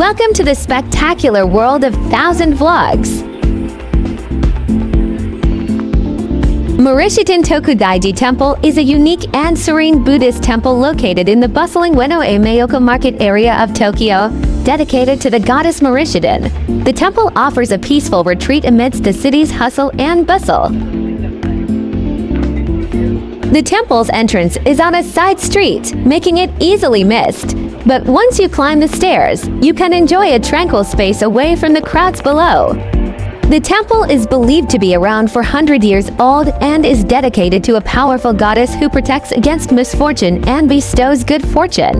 Welcome to the spectacular world of 1,000 Vlogs. Marishiten Tokudaiji Temple is a unique and serene Buddhist temple located in the bustling Ueno Meiyoko market area of Tokyo, dedicated to the goddess Marishiten. The temple offers a peaceful retreat amidst the city's hustle and bustle. The temple's entrance is on a side street, making it easily missed. But once you climb the stairs, you can enjoy a tranquil space away from the crowds below. The temple is believed to be around 400 years old and is dedicated to a powerful goddess who protects against misfortune and bestows good fortune.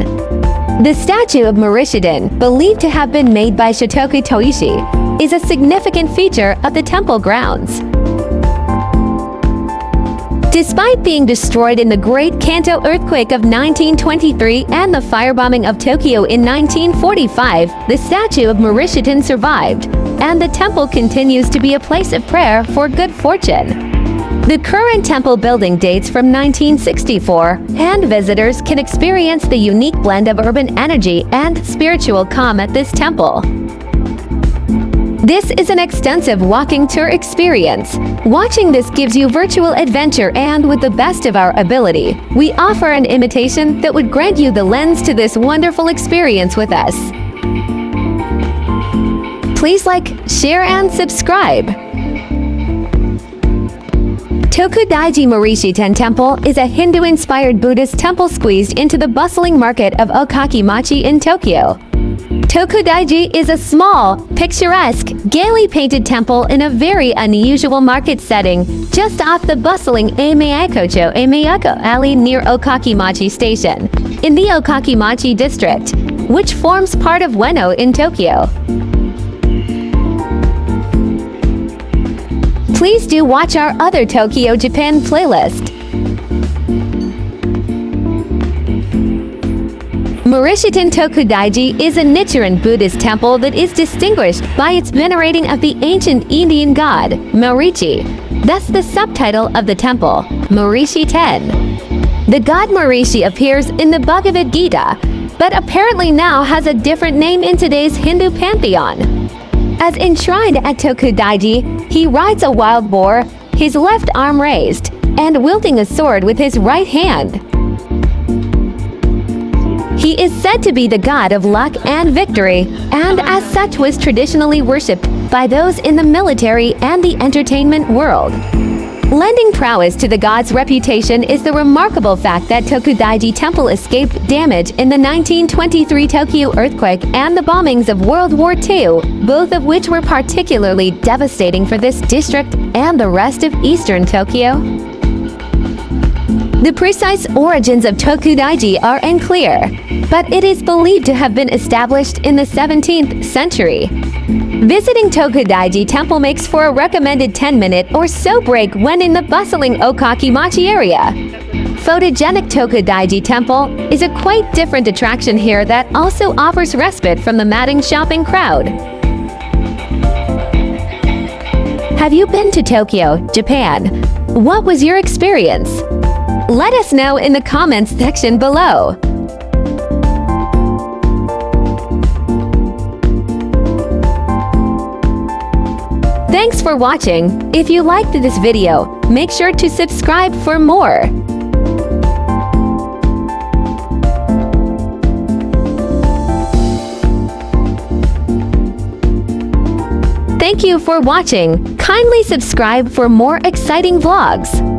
The statue of Marishiten, believed to have been made by Tokudaiji, is a significant feature of the temple grounds. Despite being destroyed in the Great Kanto earthquake of 1923 and the firebombing of Tokyo in 1945, the statue of Marishiten survived, and the temple continues to be a place of prayer for good fortune. The current temple building dates from 1964, and visitors can experience the unique blend of urban energy and spiritual calm at this temple. This is an extensive walking tour experience. Watching this gives you virtual adventure, and with the best of our ability, we offer an imitation that would grant you the lens to this wonderful experience with us. Please like, share, and subscribe. Tokudaiji Marishiten Temple is a Hindu-inspired Buddhist temple squeezed into the bustling market of Okakimachi in Tokyo. Tokudaiji is a small, picturesque, gaily painted temple in a very unusual market setting, just off the bustling Meiyoko alley near Okakimachi Station, in the Okakimachi district, which forms part of Ueno in Tokyo. Please do watch our other Tokyo, Japan playlist. Marishiten Tokudaiji is a Nichiren Buddhist temple that is distinguished by its venerating of the ancient Indian god, Marichi. Thus the subtitle of the temple, Marishiten. The god Marichi appears in the Bhagavad Gita, but apparently now has a different name in today's Hindu pantheon. As enshrined at Tokudaiji, he rides a wild boar, his left arm raised, and wielding a sword with his right hand. He is said to be the god of luck and victory, and as such was traditionally worshipped by those in the military and the entertainment world. Lending prowess to the god's reputation is the remarkable fact that Tokudaiji Temple escaped damage in the 1923 Tokyo earthquake and the bombings of World War II, both of which were particularly devastating for this district and the rest of eastern Tokyo. The precise origins of Tokudaiji are unclear, but it is believed to have been established in the 17th century. Visiting Tokudaiji Temple makes for a recommended 10-minute or so break when in the bustling Okakimachi area. Photogenic Tokudaiji Temple is a quite different attraction here that also offers respite from the madding shopping crowd. Have you been to Tokyo, Japan? What was your experience? Let us know in the comments section below. Thanks for watching. If you liked this video, make sure to subscribe for more. Thank you for watching. Kindly subscribe for more exciting vlogs.